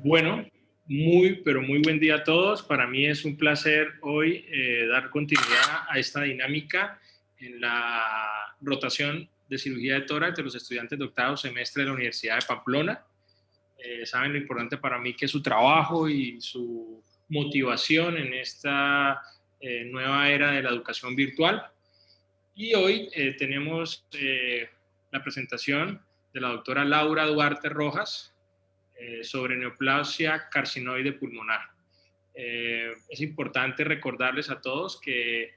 Bueno, pero muy buen día a todos. Para mí es un placer hoy dar continuidad a esta dinámica en la rotación de cirugía de tórax de los estudiantes de octavo semestre de la Universidad de Pamplona. Saben lo importante para mí que es su trabajo y su motivación en esta nueva era de la educación virtual. Y hoy tenemos la presentación de la doctora Laura Duarte Rojas, sobre neoplasia carcinoide pulmonar. Es importante recordarles a todos que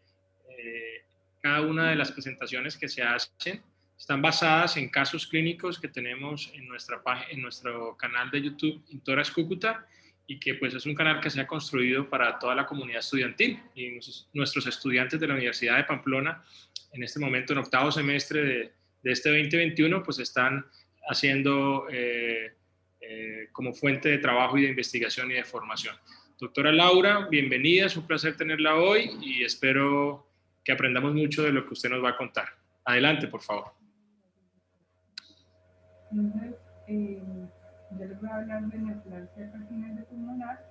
cada una de las presentaciones que se hacen están basadas en casos clínicos que tenemos en nuestro canal de YouTube, Intoras Cúcuta, y que pues es un canal que se ha construido para toda la comunidad estudiantil. Y nuestros estudiantes de la Universidad de Pamplona, en este momento en octavo semestre de este 2021, pues están haciendo como fuente de trabajo y de investigación y de formación. Doctora Laura, bienvenida, es un placer tenerla hoy y espero que aprendamos mucho de lo que usted nos va a contar. Adelante, por favor. Entonces, yo les voy a hablar de neoplasia carcinoide pulmonar.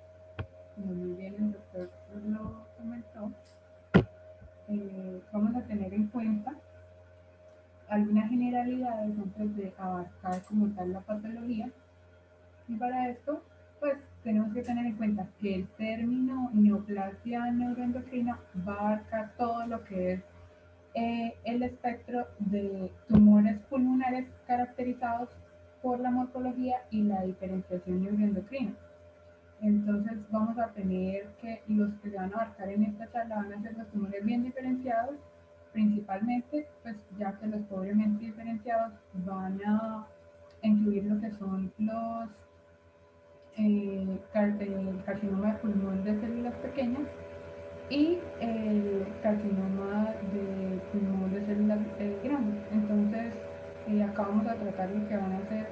Como muy bien el doctor lo comentó, vamos a tener en cuenta algunas generalidades antes de abarcar como tal la patología. Y para esto, pues tenemos que tener en cuenta que el término neoplasia neuroendocrina va a abarcar todo lo que es el espectro de tumores pulmonares caracterizados por la morfología y la diferenciación neuroendocrina. Entonces vamos a tener que los que se van a abarcar en esta charla van a ser los tumores bien diferenciados, principalmente, pues ya que los pobremente diferenciados van a incluir lo que son los el carcinoma de pulmón de células pequeñas y el carcinoma de pulmón de células grandes. Entonces, acá vamos a tratar lo que van a ser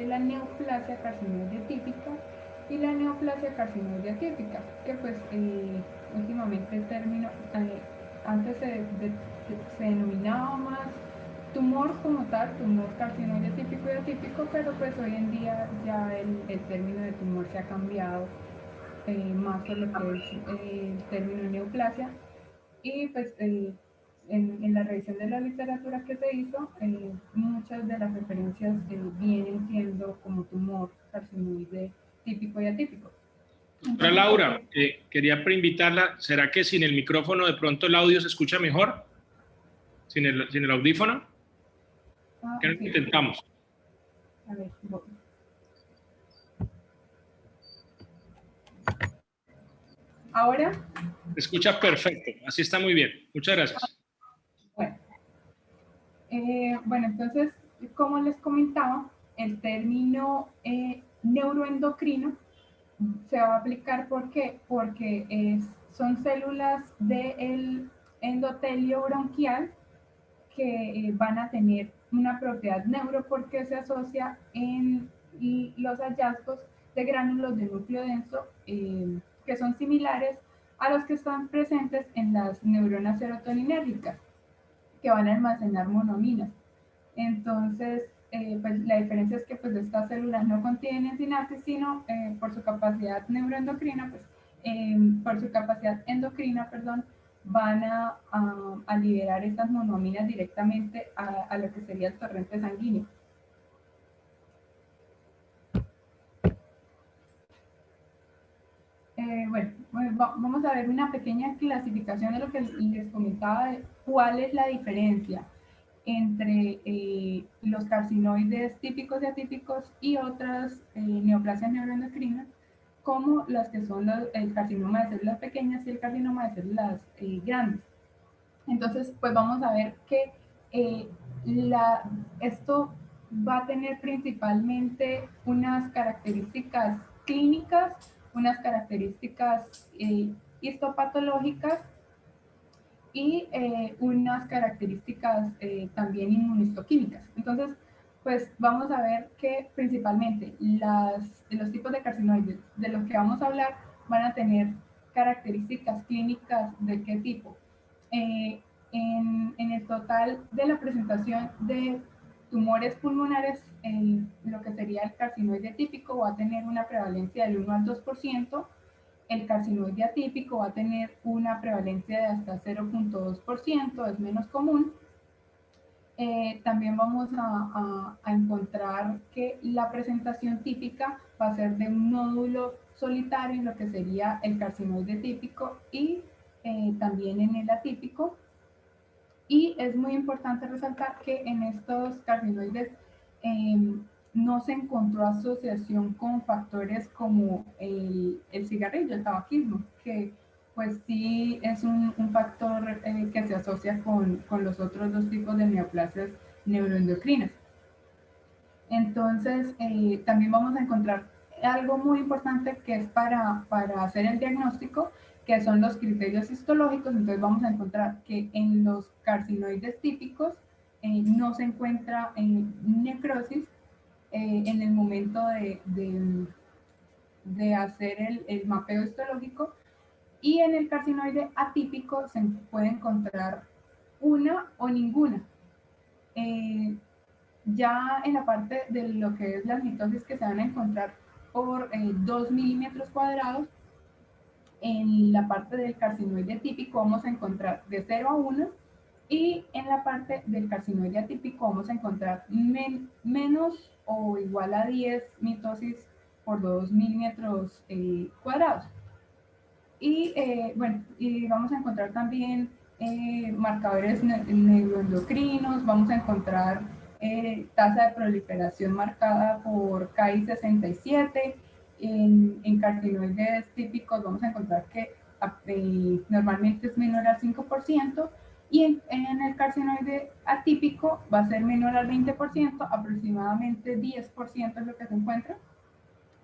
la neoplasia carcinoide típica y la neoplasia carcinoide atípica, que pues últimamente el término, antes se denominaba más tumor como tal, tumor carcinoide típico y atípico, pero pues hoy en día ya el término de tumor se ha cambiado más por lo que es el término neoplasia. Y pues en la revisión de la literatura que se hizo, muchas de las referencias vienen siendo como tumor carcinoide típico y atípico. Doctora Laura, quería preinvitarla, ¿será que sin el micrófono de pronto el audio se escucha mejor? ¿Sin el audífono? ¿Qué sí. Intentamos? A ver, voy. ¿Ahora? Se escucha perfecto, así está muy bien. Muchas gracias. Bueno, entonces, como les comentaba, el término neuroendocrino se va a aplicar ¿por qué? Porque son células del endotelio bronquial que van a tener una propiedad neuro porque se asocia en los hallazgos de gránulos de núcleo denso que son similares a los que están presentes en las neuronas serotoninérgicas que van a almacenar monoaminas. Entonces, pues la diferencia es que pues estas células no contienen sinapsis, sino por su capacidad neuroendocrina, pues por su capacidad endocrina, perdón, van a liberar estas monoaminas directamente a lo que sería el torrente sanguíneo. Bueno, vamos a ver una pequeña clasificación de lo que les comentaba de cuál es la diferencia entre los carcinoides típicos y atípicos y otras neoplasias neuroendocrinas, como las que son el carcinoma de células pequeñas y el carcinoma de células grandes. Entonces, pues vamos a ver que esto va a tener principalmente unas características clínicas, unas características histopatológicas y unas características también inmunistoquímicas. Entonces, pues vamos a ver que principalmente los tipos de carcinoides de los que vamos a hablar van a tener características clínicas de qué tipo. En el total de la presentación de tumores pulmonares, lo que sería el carcinoide típico va a tener una prevalencia del 1 al 2%, el carcinoide atípico va a tener una prevalencia de hasta 0.2%, es menos común. También vamos a encontrar que la presentación típica va a ser de un nódulo solitario en lo que sería el carcinoide típico y también en el atípico. Y es muy importante resaltar que en estos carcinoides no se encontró asociación con factores como el cigarrillo, el tabaquismo, que pues sí es un factor que se asocia con los otros dos tipos de neoplasias neuroendocrinas. Entonces, también vamos a encontrar algo muy importante que es para hacer el diagnóstico, que son los criterios histológicos. Entonces vamos a encontrar que en los carcinoides típicos no se encuentra necrosis en el momento de hacer el mapeo histológico, y en el carcinoide atípico se puede encontrar una o ninguna. Ya en la parte de lo que es las mitosis, que se van a encontrar por 2 milímetros cuadrados, en la parte del carcinoide típico vamos a encontrar de 0 a 1, y en la parte del carcinoide atípico vamos a encontrar menos o igual a 10 mitosis por 2 milímetros cuadrados. Y bueno, y vamos a encontrar también marcadores neuroendocrinos, vamos a encontrar tasa de proliferación marcada por Ki-67. En carcinoides típicos vamos a encontrar que normalmente es menor al 5%, y en el carcinoide atípico va a ser menor al 20%, aproximadamente 10% es lo que se encuentra.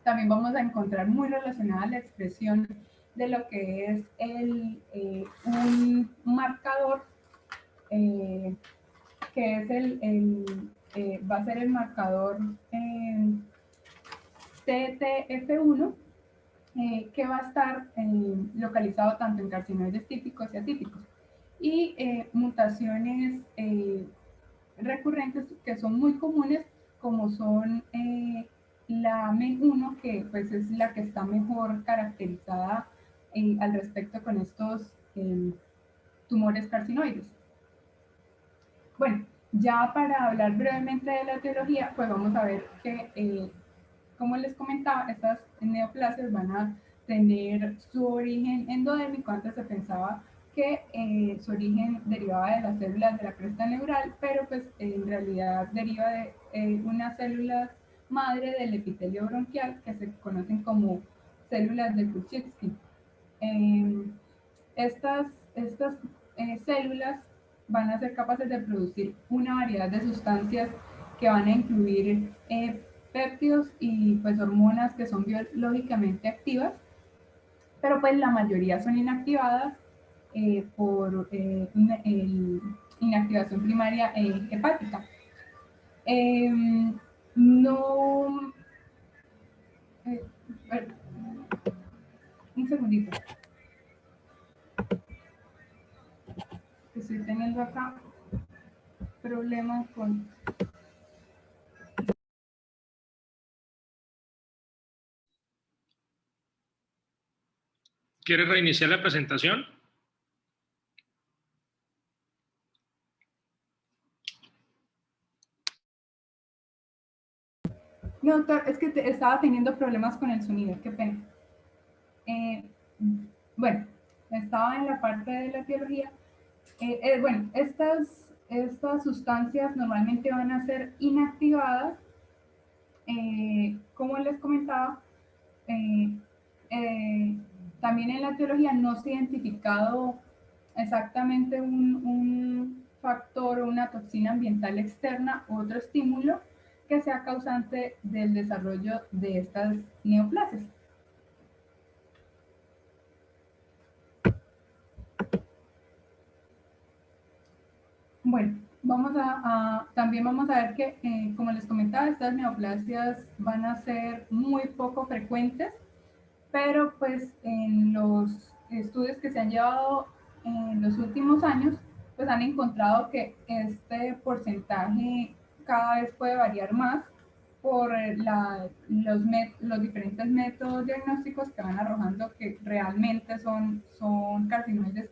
También vamos a encontrar muy relacionada la expresión de lo que es un marcador que es va a ser el marcador TTF1, que va a estar localizado tanto en carcinoides típicos y atípicos. Y mutaciones recurrentes que son muy comunes, como son la MEN1, que pues es la que está mejor caracterizada al respecto con estos tumores carcinoides. Bueno, ya para hablar brevemente de la etiología, pues vamos a ver que, como les comentaba, estas neoplasias van a tener su origen endodérmico. Antes se pensaba que su origen derivaba de las células de la cresta neural, pero pues en realidad deriva de unas células madre del epitelio bronquial que se conocen como células de Kuczynski. Estas células van a ser capaces de producir una variedad de sustancias que van a incluir péptidos y pues hormonas que son biológicamente activas, pero pues la mayoría son inactivadas por inactivación primaria hepática. No, un segundito. Estoy teniendo acá problemas con... ¿Quieres reiniciar la presentación? No, doctor, es que estaba teniendo problemas con el sonido, qué pena. Bueno, estaba en la parte de la etiología. Bueno, estas sustancias normalmente van a ser inactivadas. Como les comentaba, también en la etiología no se ha identificado exactamente un factor o una toxina ambiental externa u otro estímulo que sea causante del desarrollo de estas neoplasias. Bueno, también vamos a ver que, como les comentaba, estas neoplasias van a ser muy poco frecuentes, pero pues en los estudios que se han llevado en los últimos años, pues han encontrado que este porcentaje cada vez puede variar más por los diferentes métodos diagnósticos que van arrojando que realmente son carcinoides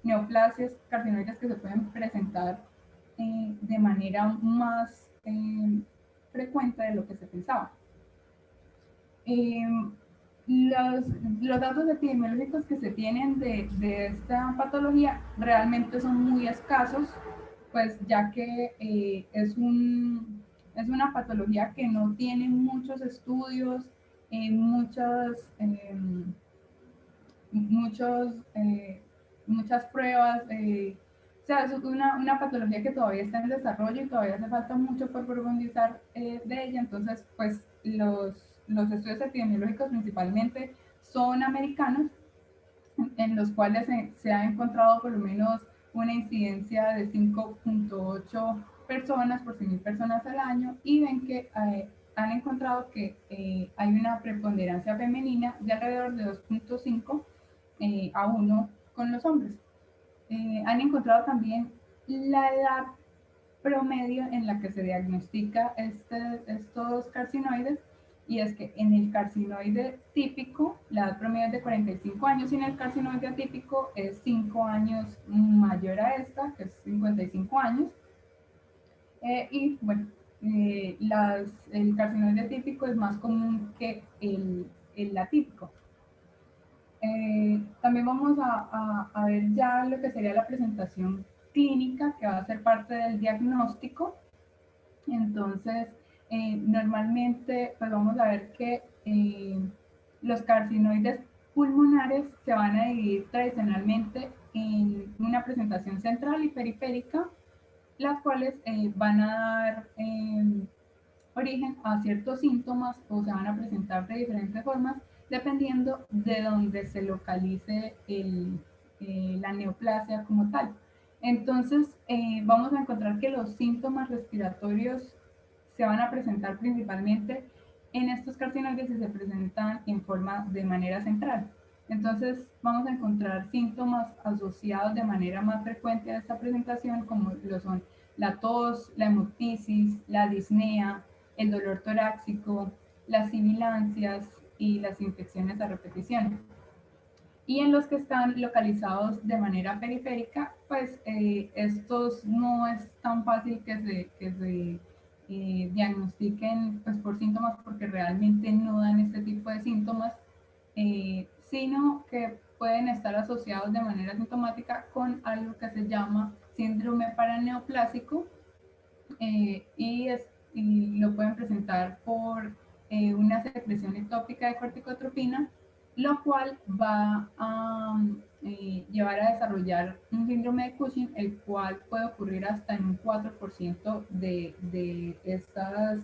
neoplasias carcinoides que se pueden presentar de manera más frecuente de lo que se pensaba. Eh, los, los datos epidemiológicos que se tienen de esta patología realmente son muy escasos, pues ya que es una patología que no tiene muchos estudios, muchos, muchas pruebas. O sea, es una patología que todavía está en desarrollo y todavía hace falta mucho por profundizar de ella. Entonces, pues los estudios epidemiológicos principalmente son americanos, en los cuales se ha encontrado por lo menos una incidencia de 5.8 personas por 100.000 personas al año, y ven que han encontrado que hay una preponderancia femenina de alrededor de 2.5 a 1 con los hombres. Han encontrado también la edad promedio en la que se diagnostica estos carcinoides, y es que en el carcinoide típico la edad promedio es de 45 años y en el carcinoide atípico es 5 años mayor a esta, que es 55 años. Y bueno, el carcinoide típico es más común que el atípico. También vamos a ver ya lo que sería la presentación clínica, que va a ser parte del diagnóstico. Entonces, normalmente, pues vamos a ver que los carcinoides pulmonares se van a dividir tradicionalmente en una presentación central y periférica, las cuales van a dar origen a ciertos síntomas o se van a presentar de diferentes formas dependiendo de dónde se localice la neoplasia como tal. Entonces, vamos a encontrar que los síntomas respiratorios se van a presentar principalmente en estos carcinoides y se presentan en forma de manera central. Entonces, vamos a encontrar síntomas asociados de manera más frecuente a esta presentación, como lo son la tos, la hemoptisis, la disnea, el dolor torácico, las sibilancias y las infecciones a repetición. Y en los que están localizados de manera periférica, pues estos no es tan fácil que se diagnostiquen pues, por síntomas, porque realmente no dan este tipo de síntomas, sino que pueden estar asociados de manera sintomática con algo que se llama síndrome paraneoplásico, y lo pueden presentar por una secreción ectópica de corticotropina, lo cual va a llevar a desarrollar un síndrome de Cushing, el cual puede ocurrir hasta en un 4% de estas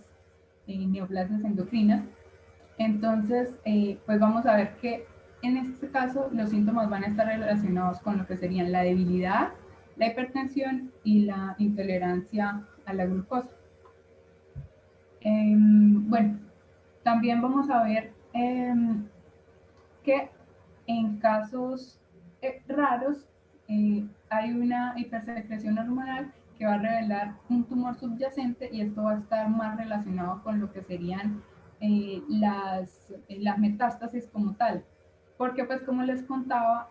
neoplasias endocrinas. Entonces, pues vamos a ver que en este caso los síntomas van a estar relacionados con lo que serían la debilidad, la hipertensión y la intolerancia a la glucosa. Bueno, también vamos a ver que en casos raros hay una hipersecreción hormonal que va a revelar un tumor subyacente, y esto va a estar más relacionado con lo que serían las metástasis como tal. Porque pues como les contaba,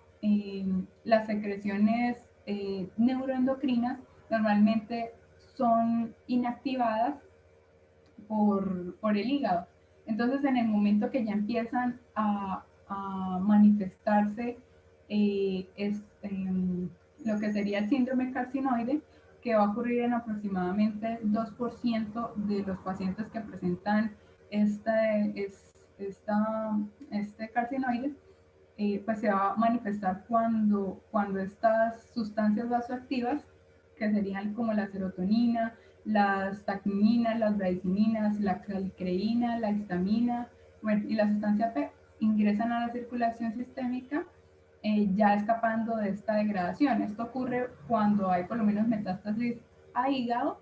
las secreciones neuroendocrinas normalmente son inactivadas por el hígado. Entonces, en el momento que ya empiezan a manifestarse lo que sería el síndrome carcinoide, que va a ocurrir en aproximadamente 2% de los pacientes que presentan este carcinoide, pues se va a manifestar cuando estas sustancias vasoactivas, que serían como la serotonina, las taquiminas, las bradicininas, la calicreína, la histamina, bueno, y la sustancia P, ingresan a la circulación sistémica, ya escapando de esta degradación. Esto ocurre cuando hay por lo menos metástasis a hígado,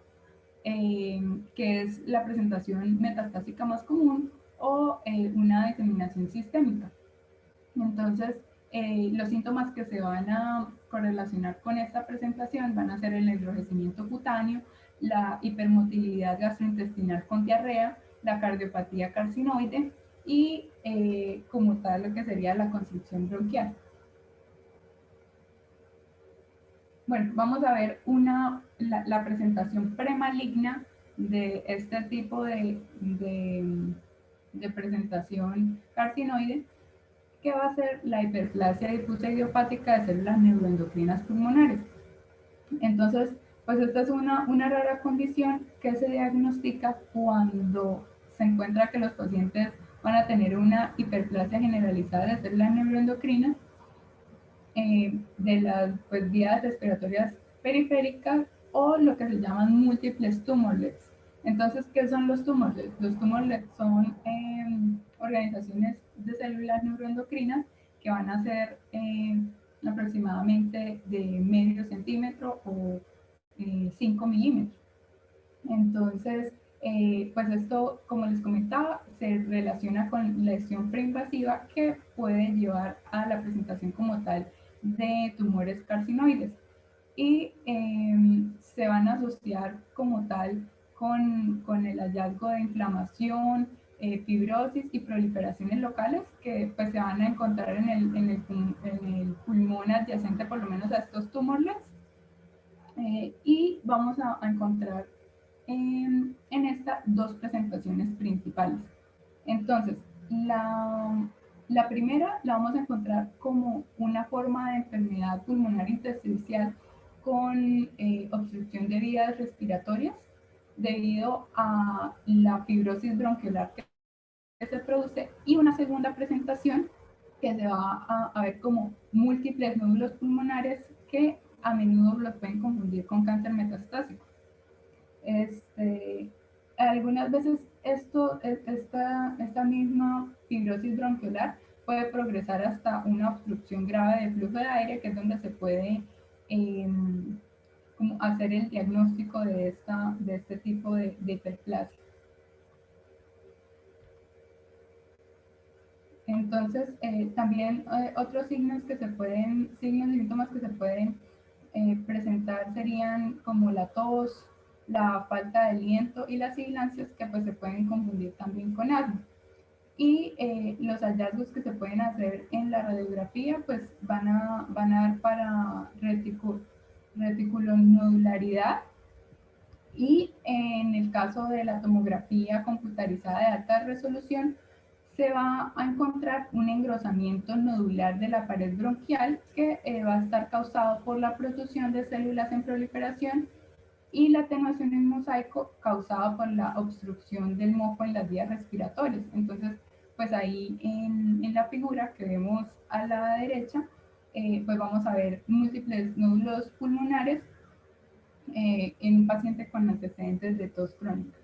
que es la presentación metastásica más común, o una diseminación sistémica. Entonces, los síntomas que se van a correlacionar con esta presentación van a ser el enrojecimiento cutáneo, la hipermotilidad gastrointestinal con diarrea, la cardiopatía carcinoide y como tal lo que sería la constricción bronquial. Bueno, vamos a ver la presentación premaligna de este tipo de presentación carcinoide, que va a ser la hiperplasia difusa idiopática de células neuroendocrinas pulmonares. Entonces, pues esta es una rara condición que se diagnostica cuando se encuentra que los pacientes van a tener una hiperplasia generalizada de células neuroendocrinas de las pues, vías respiratorias periféricas o lo que se llaman múltiples tumorlets. Entonces, ¿qué son los tumorlets? Los tumorlets son organizaciones de células neuroendocrinas que van a ser aproximadamente de medio centímetro o 5 milímetros. Entonces, pues esto, como les comentaba, se relaciona con lesión preinvasiva que puede llevar a la presentación como tal de tumores carcinoides y se van a asociar como tal con el hallazgo de inflamación, fibrosis y proliferaciones locales que pues, se van a encontrar en el pulmón adyacente por lo menos a estos tumores y vamos a encontrar en estas dos presentaciones principales. Entonces, la primera la vamos a encontrar como una forma de enfermedad pulmonar intersticial con obstrucción de vías respiratorias debido a la fibrosis bronquiolar que se produce y una segunda presentación que se va a ver como múltiples nódulos pulmonares que a menudo los pueden confundir con cáncer metastásico. Algunas veces esta misma fibrosis bronquiolar puede progresar hasta una obstrucción grave de flujo de aire, que es donde se puede como hacer el diagnóstico de este tipo de hiperplasia. Entonces, también otros signos y síntomas que se pueden presentar serían como la tos, la falta de aliento y las sibilancias que pues se pueden confundir también con asma. Y los hallazgos que se pueden hacer en la radiografía pues van a dar para reticulonodularidad y en el caso de la tomografía computarizada de alta resolución se va a encontrar un engrosamiento nodular de la pared bronquial que va a estar causado por la producción de células en proliferación y la atenuación en mosaico causada por la obstrucción del moco en las vías respiratorias. Entonces, pues ahí en la figura que vemos a la derecha, pues vamos a ver múltiples nódulos pulmonares en un paciente con antecedentes de tos crónica.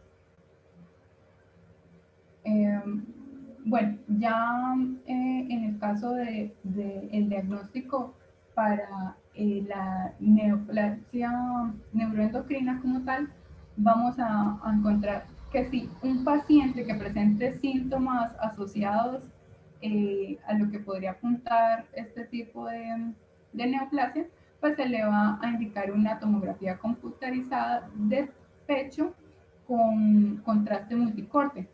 Bueno, ya en el caso del diagnóstico para la neoplasia neuroendocrina como tal, vamos a encontrar que si un paciente que presente síntomas asociados a lo que podría apuntar este tipo de neoplasia, pues se le va a indicar una tomografía computarizada de pecho con contraste multicorte.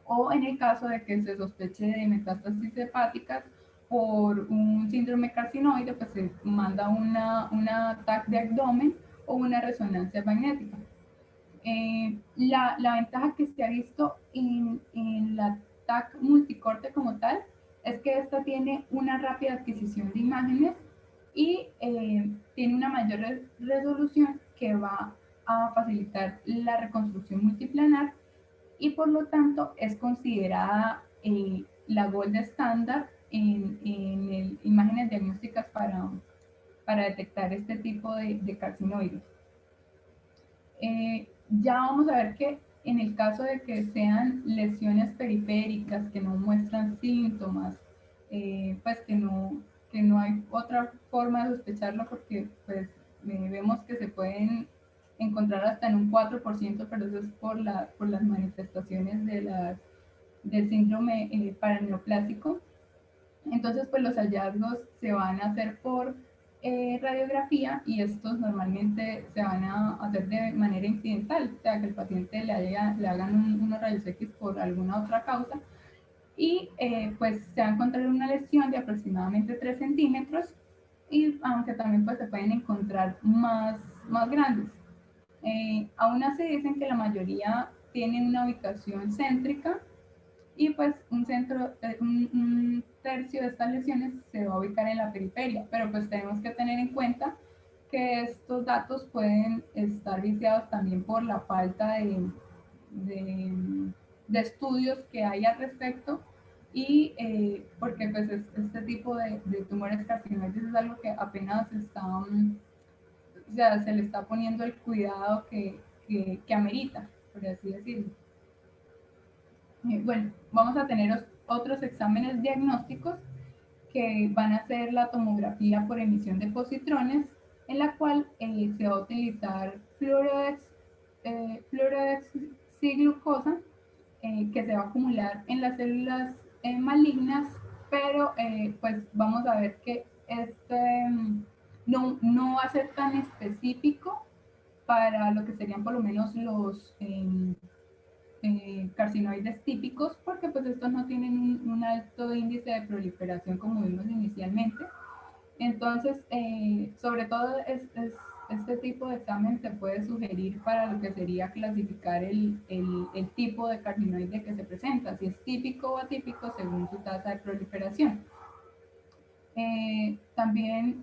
O en el caso de que se sospeche de metástasis hepáticas por un síndrome carcinoide, pues se manda una TAC de abdomen o una resonancia magnética. La ventaja que se ha visto en la TAC multicorte como tal es que esta tiene una rápida adquisición de imágenes y tiene una mayor resolución que va a facilitar la reconstrucción multiplanar y por lo tanto es considerada la gold estándar en imágenes diagnósticas para detectar este tipo de carcinoides. Ya vamos a ver que en el caso de que sean lesiones periféricas que no muestran síntomas, pues que no hay otra forma de sospecharlo porque pues vemos que se pueden encontrar hasta en un 4%, pero eso es por las manifestaciones del síndrome paraneoplásico. Entonces, pues los hallazgos se van a hacer por radiografía, y estos normalmente se van a hacer de manera incidental, o sea, que el paciente le hagan unos rayos X por alguna otra causa, y pues se va a encontrar una lesión de aproximadamente 3 centímetros, y aunque también pues se pueden encontrar más grandes. Aún así dicen que la mayoría tienen una ubicación céntrica, y pues un tercio de estas lesiones se va a ubicar en la periferia, pero pues tenemos que tener en cuenta que estos datos pueden estar viciados también por la falta de, de estudios que hay al respecto, y porque pues este tipo de tumores carcinoides es algo que apenas está, o sea, se le está poniendo el cuidado que amerita, por así decirlo. Bueno, vamos a tener otros exámenes diagnósticos que van a ser la tomografía por emisión de positrones, en la cual se va a utilizar fluorodeoxiglucosa, que se va a acumular en las células malignas, pero pues vamos a ver que no va a ser tan específico para lo que serían por lo menos los carcinoides típicos, porque pues estos no tienen un alto índice de proliferación como vimos inicialmente. Entonces, sobre todo este tipo de examen se puede sugerir para lo que sería clasificar el tipo de carcinoide que se presenta, si es típico o atípico según su tasa de proliferación. También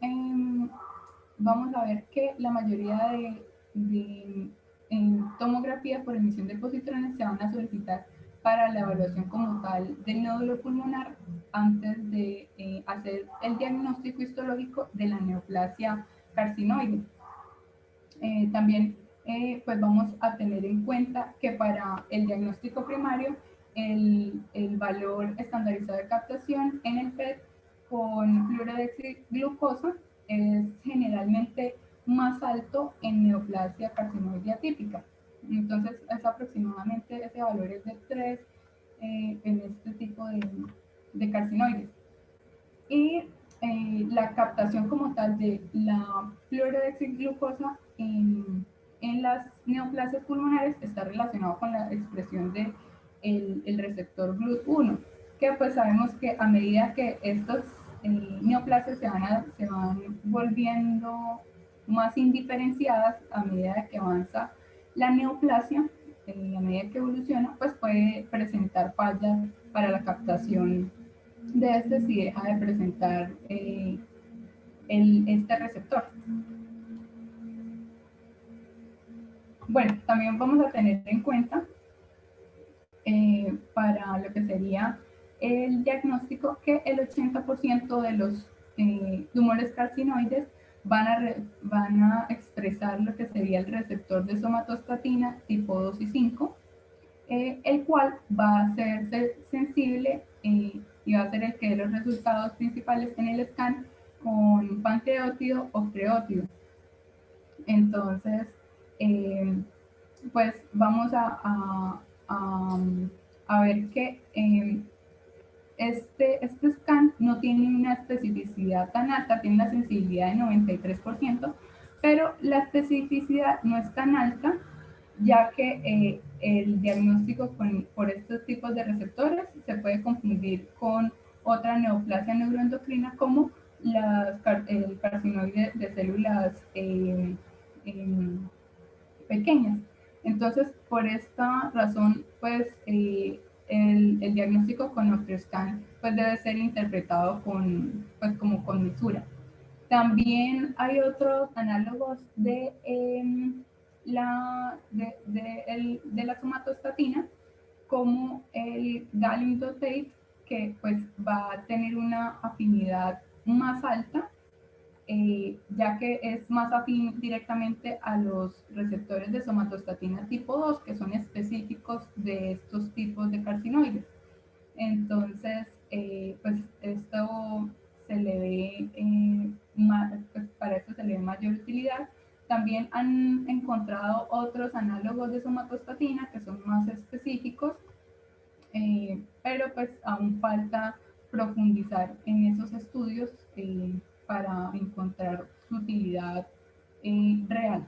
vamos a ver que la mayoría de tomografías por emisión de positrones se van a solicitar para la evaluación como tal del nódulo pulmonar antes de hacer el diagnóstico histológico de la neoplasia carcinoide. También pues vamos a tener en cuenta que para el diagnóstico primario el valor estandarizado de captación en el PET con fluorodeoxiglucosa es generalmente más alto en neoplasia carcinoide atípica. Entonces, es aproximadamente ese valor es de 3 en este tipo de carcinoides. Y la captación como tal de la fluorodeoxiglucosa en las neoplasias pulmonares está relacionado con la expresión de el receptor GLUT1, que pues sabemos que a medida que estos neoplasias se van volviendo más indiferenciadas a medida que avanza la neoplasia, a medida que evoluciona, pues puede presentar fallas para la captación de este si deja de presentar este receptor. Bueno, también vamos a tener en cuenta para lo que sería el diagnóstico que el 80% de los tumores carcinoides van a expresar lo que sería el receptor de somatostatina tipo 2 y 5, el cual va a ser sensible y va a ser el que dé los resultados principales en el scan con pancreótido o creótido. Entonces, pues vamos a ver que este scan no tiene una especificidad tan alta, tiene una sensibilidad de 93%, pero la especificidad no es tan alta, ya que el diagnóstico por estos tipos de receptores se puede confundir con otra neoplasia neuroendocrina como el carcinoide de células pequeñas. Entonces, por esta razón, pues el diagnóstico con OptioScan pues, debe ser interpretado pues, como con mesura. También hay otros análogos de la somatostatina, como el gallium dotate, que pues va a tener una afinidad más alta, ya que es más afín directamente a los receptores de somatostatina tipo 2, que son específicos de estos tipos de carcinoides. Entonces, pues esto se le ve, pues para esto se le ve mayor utilidad. También han encontrado otros análogos de somatostatina que son más específicos, pero pues aún falta profundizar en esos estudios para encontrar su utilidad real.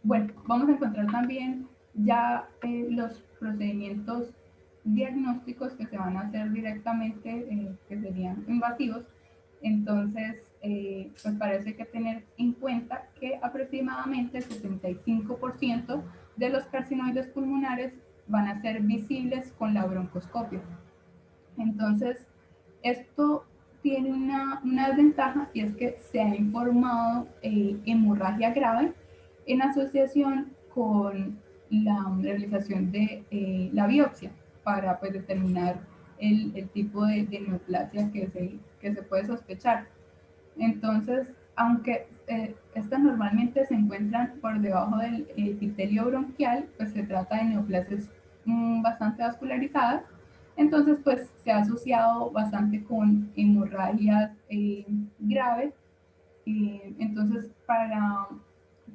Bueno, vamos a encontrar también ya los procedimientos diagnósticos que se van a hacer directamente, que serían invasivos. Entonces, pues parece que tener en cuenta que aproximadamente el 75% de los carcinoides pulmonares van a ser visibles con la broncoscopia. Entonces, esto tiene una desventaja, y es que se ha informado hemorragia grave en asociación con la realización de la biopsia para pues, determinar el tipo de neoplasia que se puede sospechar. Entonces, aunque estas normalmente se encuentran por debajo del epitelio bronquial, pues se trata de neoplasias bastante vascularizadas. Entonces, pues se ha asociado bastante con hemorragias graves. Entonces, para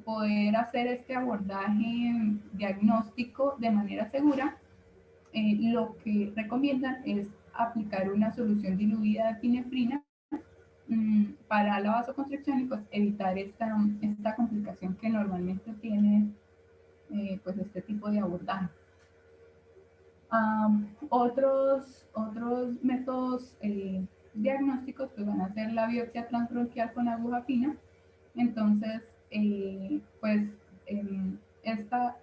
poder hacer este abordaje diagnóstico de manera segura, lo que recomiendan es aplicar una solución diluida de epinefrina para la vasoconstricción y pues evitar esta complicación que normalmente tiene pues este tipo de abordaje. Otros métodos diagnósticos pues van a ser la biopsia transbronquial con aguja fina. Entonces, pues esta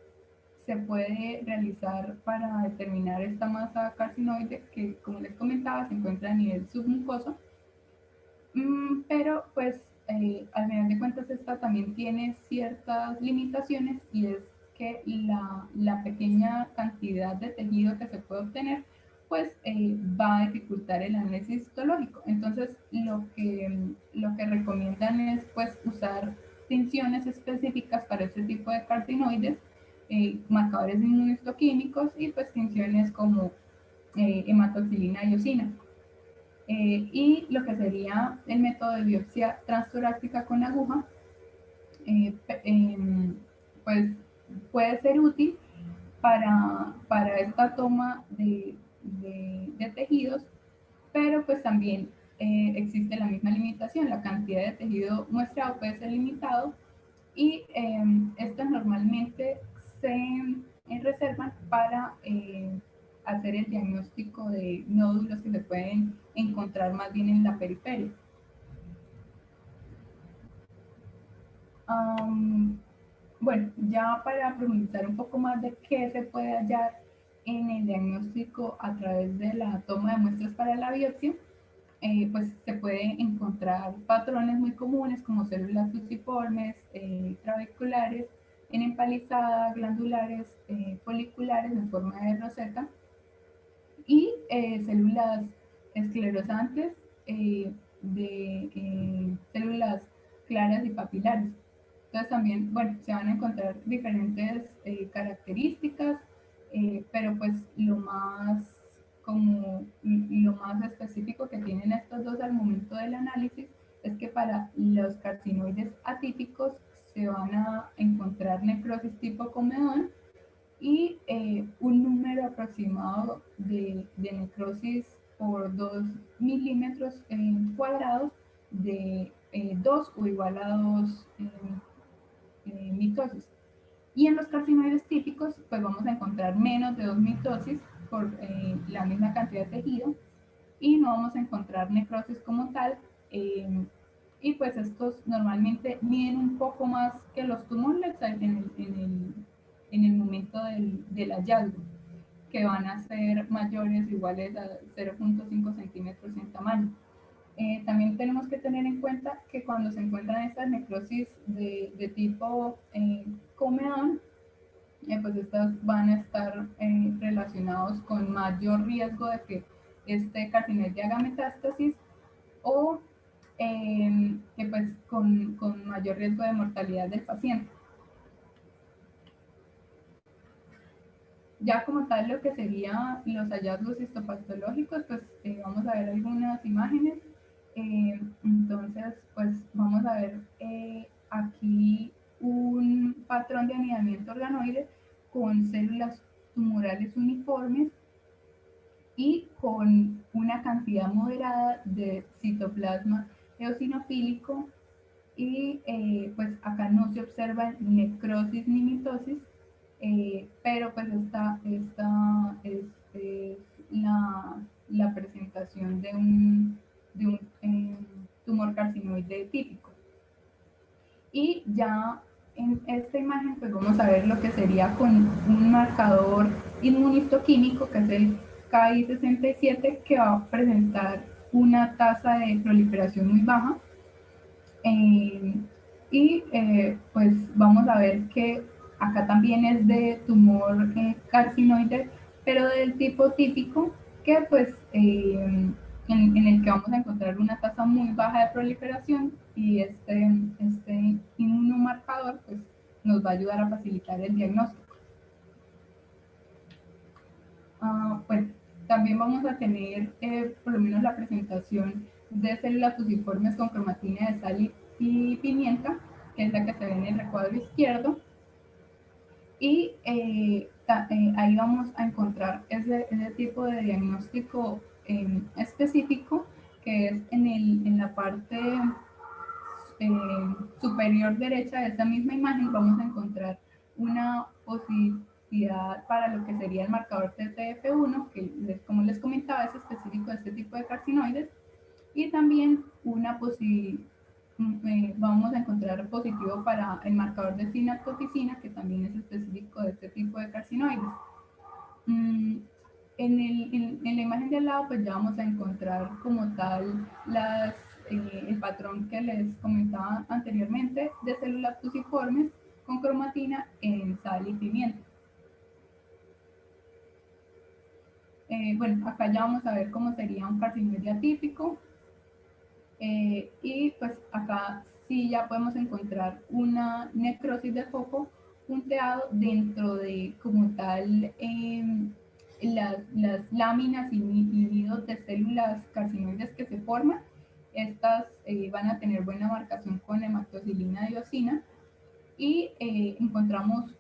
se puede realizar para determinar esta masa carcinoide que, como les comentaba, se encuentra a nivel submucoso. Pero pues al final de cuentas esta también tiene ciertas limitaciones, y es que la pequeña cantidad de tejido que se puede obtener pues va a dificultar el análisis histológico. Entonces lo que recomiendan es pues usar tinciones específicas para este tipo de carcinoides, marcadores inmunohistoquímicos y pues tinciones como hematoxilina y eosina. Y lo que sería el método de biopsia transtorácica con aguja, pues puede ser útil para esta toma de tejidos, pero pues también existe la misma limitación, la cantidad de tejido muestrado puede ser limitado, y estas normalmente se reservan para hacer el diagnóstico de nódulos que se pueden encontrar más bien en la periferia. Bueno, ya para profundizar un poco más de qué se puede hallar en el diagnóstico a través de la toma de muestras para la biopsia, pues se puede encontrar patrones muy comunes como células fusiformes, trabeculares, en empalizada, glandulares, foliculares en forma de roseta, y células esclerosantes, células claras y papilares. Entonces también, bueno, se van a encontrar diferentes características, pero pues lo más específico que tienen estos dos al momento del análisis es que para los carcinoides atípicos se van a encontrar necrosis tipo comedón y un número aproximado de necrosis por 2 milímetros cuadrados de 2 o igual a 2 mitosis. Y en los carcinoides típicos, pues vamos a encontrar menos de 2 mitosis por la misma cantidad de tejido, y no vamos a encontrar necrosis como tal. Y pues estos normalmente miden un poco más que los tumores en el momento del hallazgo, que van a ser mayores o iguales a 0.5 centímetros en tamaño. También tenemos que tener en cuenta que cuando se encuentran estas necrosis de tipo comedón, pues estas van a estar relacionados con mayor riesgo de que este carcinoide haga metástasis, o que pues con mayor riesgo de mortalidad del paciente. Ya como tal lo que serían los hallazgos histopatológicos, pues vamos a ver algunas imágenes. Entonces, pues vamos a ver aquí un patrón de anidamiento organoide con células tumorales uniformes, y con una cantidad moderada de citoplasma eosinofílico y pues acá no se observa necrosis ni mitosis, pero pues esta es la presentación de un tumor carcinoide típico. Y ya en esta imagen pues vamos a ver lo que sería con un marcador inmunistoquímico que es el KI67, que va a presentar una tasa de proliferación muy baja. Pues vamos a ver que acá también es de tumor carcinoide, pero del tipo típico, que pues en el que vamos a encontrar una tasa muy baja de proliferación, y este inmunomarcador pues nos va a ayudar a facilitar el diagnóstico. Pues también vamos a tener por lo menos la presentación de células fusiformes con cromatina de sal y pimienta, que es la que se ve en el recuadro izquierdo. Y ahí vamos a encontrar ese tipo de diagnóstico específico, que es en la parte superior derecha de esta misma imagen. Vamos a encontrar una positividad para lo que sería el marcador TTF1, que como les comentaba es específico de este tipo de carcinoides, y también vamos a encontrar positivo para el marcador de sinaptofisina, que también es específico de este tipo de carcinoides. En la imagen de al lado pues ya vamos a encontrar como tal el patrón que les comentaba anteriormente de células fusiformes con cromatina en sal y pimienta. Bueno, acá ya vamos a ver cómo sería un carcinoide atípico. Y pues acá sí ya podemos encontrar una necrosis de foco punteado dentro de como tal las láminas y nidos de células carcinoides que se forman. Estas van a tener buena marcación con hematoxilina diosina, y encontramos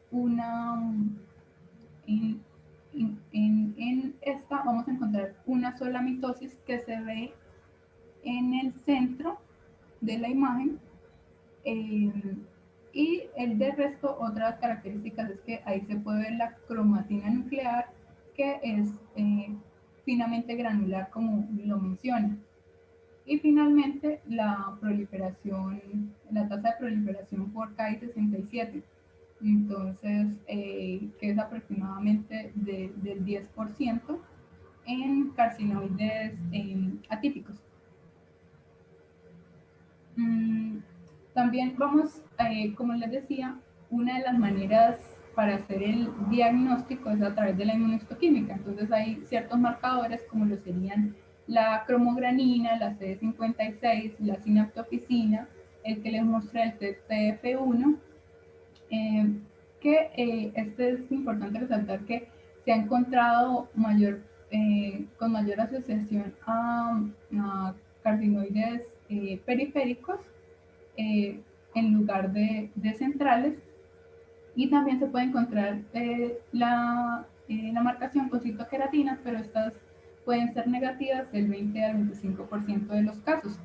en esta vamos a encontrar una sola mitosis que se ve en el centro de la imagen. Y el de resto, otras características es que ahí se puede ver la cromatina nuclear, que es finamente granular, como lo menciona. Y finalmente la tasa de proliferación por KI67, entonces que es aproximadamente del 10% en carcinoides atípicos. También vamos, como les decía, una de las maneras para hacer el diagnóstico es a través de la inmunohistoquímica. Entonces hay ciertos marcadores como lo serían la cromogranina, la CD56, la sinaptofisina, el que les mostré, el TTF1, este es importante resaltar que se ha encontrado con mayor asociación a carcinoides periféricos en lugar de centrales, y también se puede encontrar la marcación con citoqueratinas, pero estas pueden ser negativas del 20 al 25% de los casos.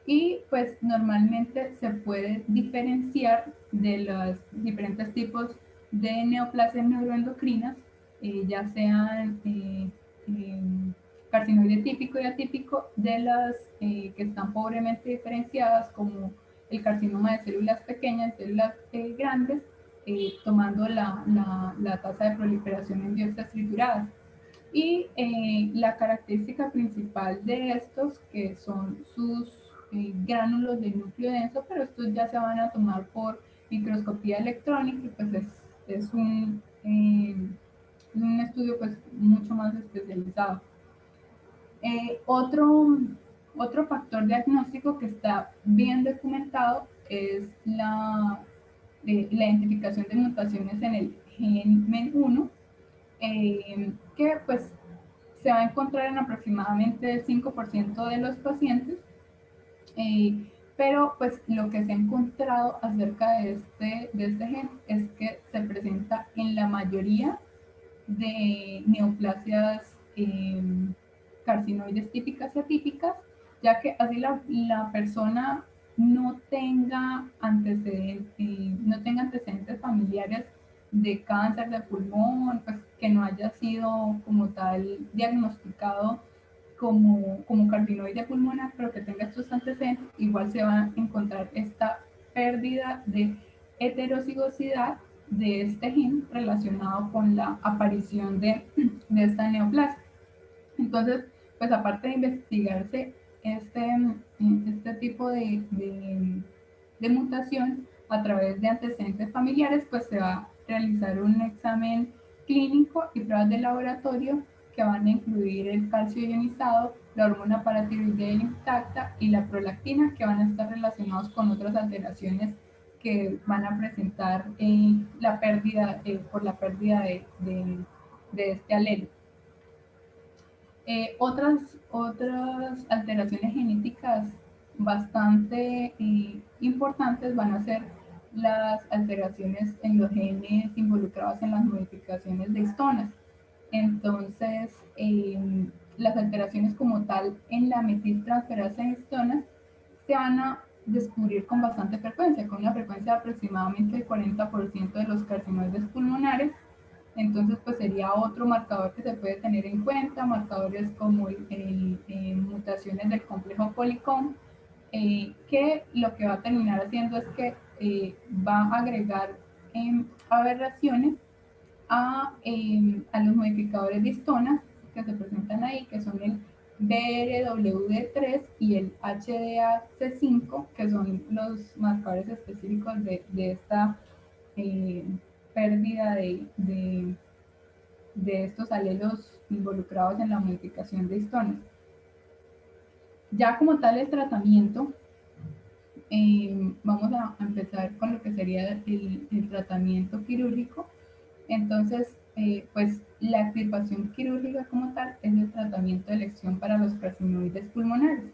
Y pues normalmente se puede diferenciar de los diferentes tipos de neoplasias neuroendocrinas, ya sean carcinoide típico y atípico, de las que están pobremente diferenciadas, como el carcinoma de células pequeñas, células grandes, tomando la tasa de proliferación en biopsias trituradas. Y la característica principal de estos, que son sus gránulos de núcleo denso, pero estos ya se van a tomar por microscopía electrónica, y pues es un estudio pues mucho más especializado. Otro factor diagnóstico que está bien documentado es la identificación de mutaciones en el gen MEN1, que pues se va a encontrar en aproximadamente el 5% de los pacientes, pero pues lo que se ha encontrado acerca de este gen es que se presenta en la mayoría de neoplasias carcinoides típicas y atípicas, ya que así la persona no tenga antecedentes familiares de cáncer de pulmón, pues que no haya sido como tal diagnosticado como carcinoide pulmonar, pero que tenga estos antecedentes, igual se va a encontrar esta pérdida de heterocigosidad de este gen relacionado con la aparición de esta neoplasia. Entonces, pues aparte de investigarse este tipo de mutación a través de antecedentes familiares, pues se va a realizar un examen clínico y pruebas de laboratorio que van a incluir el calcio ionizado, la hormona paratiroidea intacta y la prolactina, que van a estar relacionados con otras alteraciones que van a presentar la pérdida, por la pérdida de este alelo. Otras alteraciones genéticas bastante importantes van a ser las alteraciones en los genes involucrados en las modificaciones de histonas. Entonces, las alteraciones como tal en la metiltransferasa de histonas se van a descubrir con bastante frecuencia, con una frecuencia de aproximadamente el 40% de los carcinoides pulmonares. Entonces, pues sería otro marcador que se puede tener en cuenta, marcadores como mutaciones del complejo Polycomb, que lo que va a terminar haciendo es que va a agregar aberraciones a los modificadores de histonas que se presentan ahí, que son el BRWD3 y el HDAC5, que son los marcadores específicos de esta pérdida de estos alelos involucrados en la modificación de histonas. Ya como tal el tratamiento, vamos a empezar con lo que sería el tratamiento quirúrgico. Entonces, pues la extirpación quirúrgica como tal es el tratamiento de elección para los carcinoides pulmonares.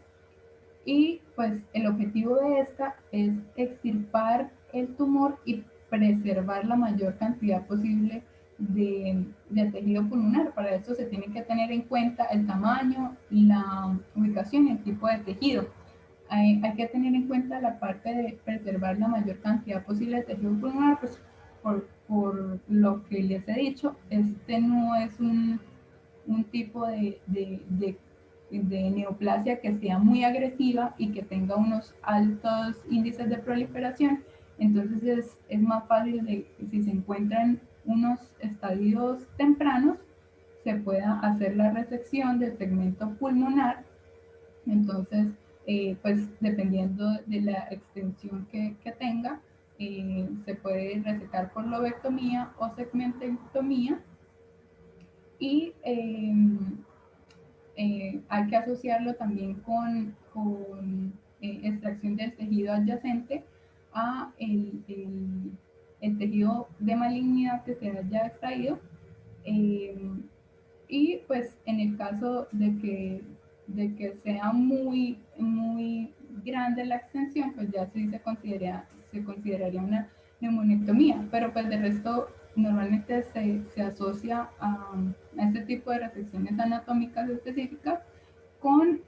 Y pues el objetivo de esta es extirpar el tumor y preservar la mayor cantidad posible de tejido pulmonar. Para esto se tiene que tener en cuenta el tamaño, la ubicación y el tipo de tejido. Hay que tener en cuenta la parte de preservar la mayor cantidad posible de tejido pulmonar, pues por lo que les he dicho, este no es un tipo de neoplasia que sea muy agresiva y que tenga unos altos índices de proliferación. Entonces es más fácil de, si se encuentran unos estadios tempranos, se pueda hacer la resección del segmento pulmonar. Entonces, pues dependiendo de la extensión que tenga, se puede resecar por lobectomía o segmentectomía. Y hay que asociarlo también con extracción del tejido adyacente a el tejido de malignidad que se haya extraído. Y pues en el caso de que sea muy, muy grande la extensión, pues ya sí se consideraría una neumonectomía, pero pues de resto normalmente se asocia a este tipo de resecciones anatómicas específicas con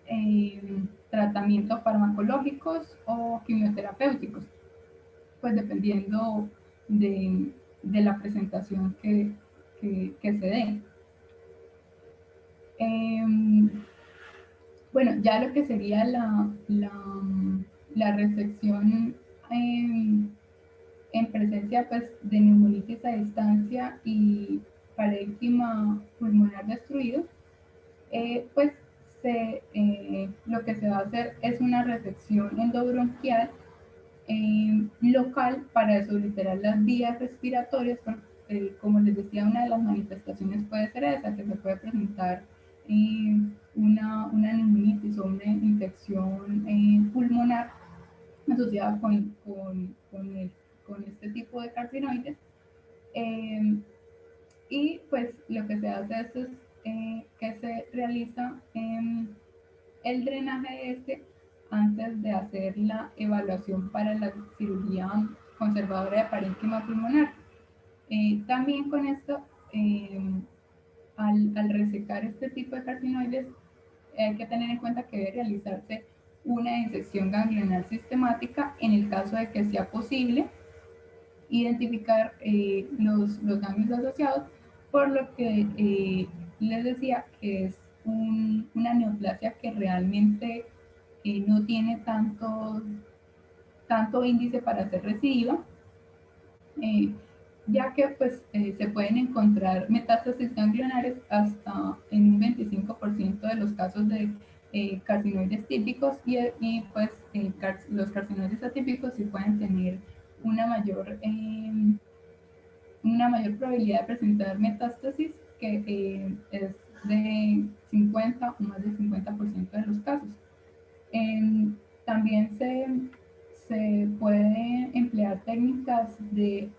tratamientos farmacológicos o quimioterapéuticos, pues dependiendo de la presentación que se dé. Bueno, ya lo que sería la resección en presencia pues, de neumonitis a distancia y parénquima pulmonar destruido, pues lo que se va a hacer es una resección endobronquial local para desobliterar las vías respiratorias. Como les decía, una de las manifestaciones puede ser esa, que se puede presentar una neumonitis o una infección pulmonar asociada con este tipo de carcinoides. Y pues lo que se hace es que se realiza el drenaje de este antes de hacer la evaluación para la cirugía conservadora de parénquima pulmonar. También con esto al resecar este tipo de carcinoides, hay que tener en cuenta que debe realizarse una disección ganglionar sistemática en el caso de que sea posible identificar los ganglios asociados, por lo que les decía que es una neoplasia que realmente no tiene tanto índice para ser recidiva, eh, ya que pues, se pueden encontrar metástasis ganglionares hasta en un 25% de los casos de carcinoides típicos pues los carcinoides atípicos sí pueden tener una mayor, una mayor probabilidad de presentar metástasis que es de 50 o más del 50% de los casos. También se pueden emplear técnicas de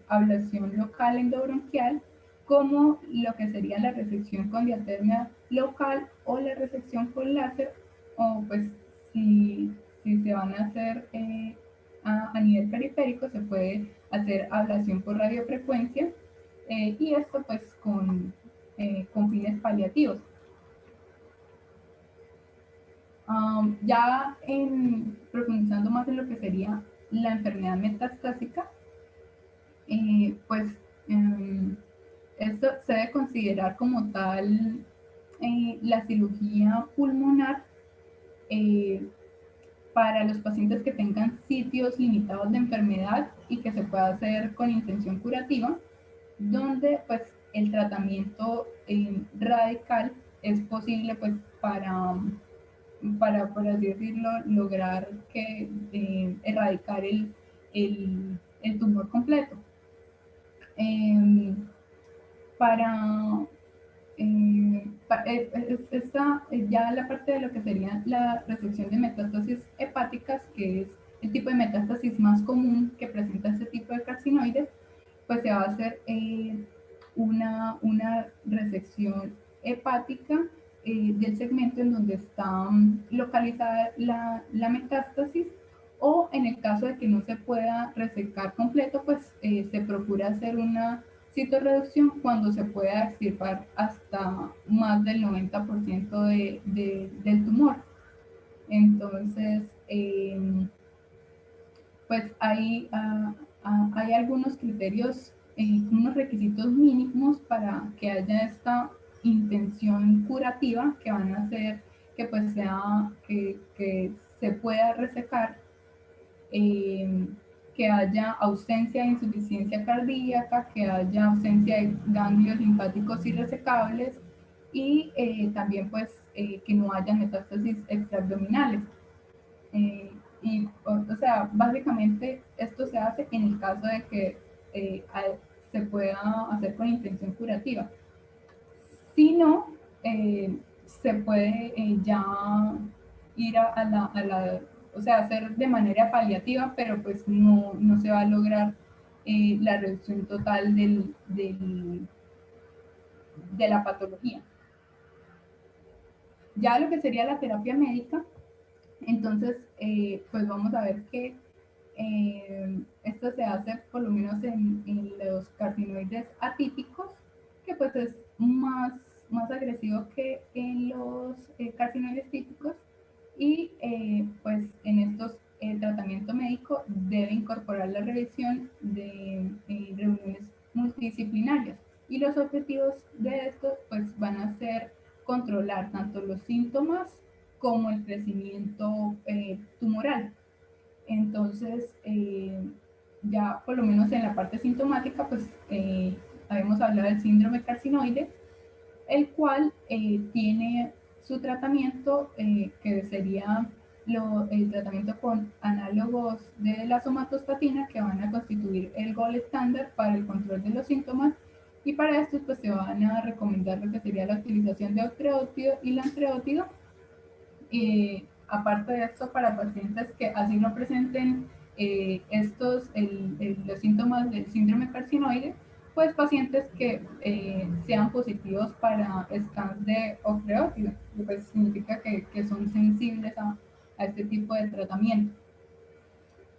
ablación local endobronquial, como lo que sería la resección con diatermia local o la resección con láser, o pues si se van a hacer a nivel periférico, se puede hacer ablación por radiofrecuencia, y esto pues con fines paliativos. Ya profundizando más en lo que sería la enfermedad metastásica, pues esto se debe considerar como tal la cirugía pulmonar eh, para los pacientes que tengan sitios limitados de enfermedad y que se pueda hacer con intención curativa, donde pues el tratamiento radical es posible pues para, por así decirlo, lograr erradicar el tumor completo. Eh, para esta, ya la parte de lo que sería la resección de metástasis hepáticas, que es el tipo de metástasis más común que presenta este tipo de carcinoides, pues se va a hacer una resección hepática del segmento en donde está localizada la metástasis, o en el caso de que no se pueda resecar completo, pues se procura hacer una citorreducción cuando se pueda extirpar hasta más del 90% del tumor. Entonces, pues hay algunos criterios, unos requisitos mínimos para que haya esta intención curativa que van a hacer que pues sea que se pueda resecar, eh, que haya ausencia de insuficiencia cardíaca, que haya ausencia de ganglios linfáticos irresecables y también pues que no haya metástasis extraabdominales. O sea, básicamente esto se hace en el caso de que se pueda hacer con intención curativa. Si no, se puede ya ir o sea, hacer de manera paliativa, pero pues no se va a lograr la reducción total de la patología. Ya lo que sería la terapia médica, entonces, pues vamos a ver que esto se hace por lo menos en los carcinoides atípicos, que pues es más agresivo que en los carcinoides típicos, y pues en estos el tratamiento médico debe incorporar la revisión de reuniones multidisciplinarias, y los objetivos de estos pues van a ser controlar tanto los síntomas como el crecimiento tumoral. Entonces, ya por lo menos en la parte sintomática, pues habíamos hablado del síndrome carcinoide, el cual tiene su tratamiento, que sería el tratamiento con análogos de la somatostatina, que van a constituir el gold estándar para el control de los síntomas, y para esto pues se van a recomendar lo que sería la utilización de octreótido y lantreótido. Aparte de esto, para pacientes que así no presenten los síntomas del síndrome carcinoide, pues pacientes que sean positivos para scans de octreótido, que pues significa que son sensibles a este tipo de tratamiento.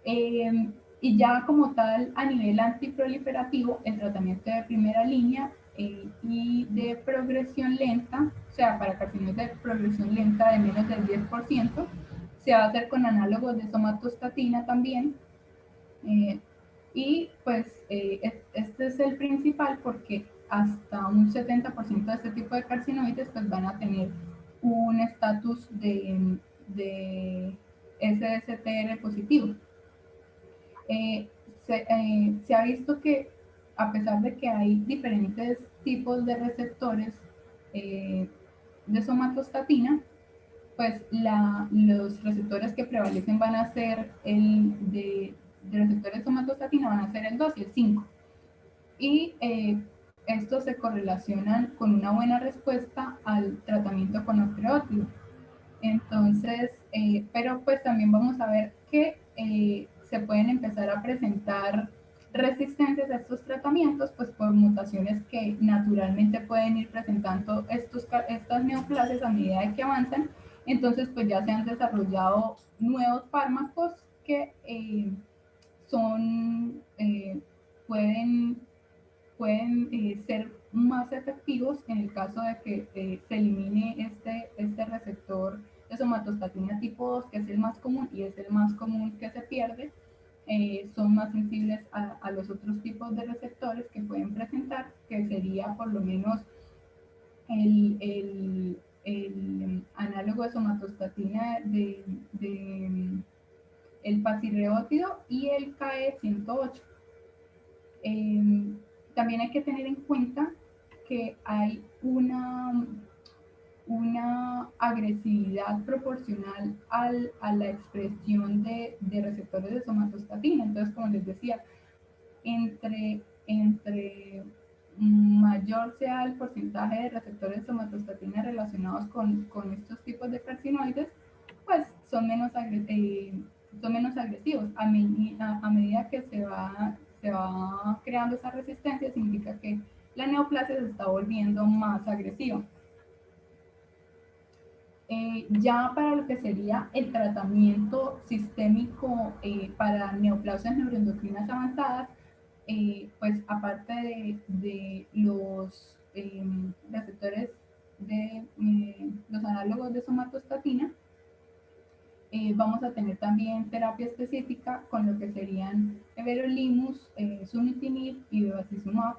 Y ya como tal, a nivel antiproliferativo, el tratamiento de primera línea y de progresión lenta, o sea, para carcinoides de progresión lenta de menos del 10%, se va a hacer con análogos de somatostatina también. Y pues este es el principal porque hasta un 70% de este tipo de carcinoides pues van a tener un estatus de SSTR positivo. Se ha visto que a pesar de que hay diferentes tipos de receptores de somatostatina, pues los receptores que prevalecen van a ser de receptores de somatostatina van a ser el 2 y el 5. Y estos se correlacionan con una buena respuesta al tratamiento con octreótido. Entonces, pero pues también vamos a ver que se pueden empezar a presentar resistencias a estos tratamientos, pues por mutaciones que naturalmente pueden ir presentando estas neoplasias a medida de que avanzan. Entonces, pues ya se han desarrollado nuevos fármacos que son, pueden ser más efectivos en el caso de que se elimine este receptor de somatostatina tipo 2, que es el más común y es el más común que se pierde. Son más sensibles a los otros tipos de receptores que pueden presentar, que sería por lo menos el análogo de somatostatina el pasirreótido y el CAE-108. También hay que tener en cuenta que hay una agresividad proporcional a la expresión de receptores de somatostatina. Entonces, como les decía, entre mayor sea el porcentaje de receptores de somatostatina relacionados con estos tipos de carcinoides, pues son menos agresivos. A medida que se va creando esa resistencia, significa que la neoplasia se está volviendo más agresiva. Ya para lo que sería el tratamiento sistémico para neoplasias neuroendocrinas avanzadas, pues aparte de los receptores de los análogos de somatostatina, vamos a tener también terapia específica con lo que serían everolimus, sunitinib y bevacizumab.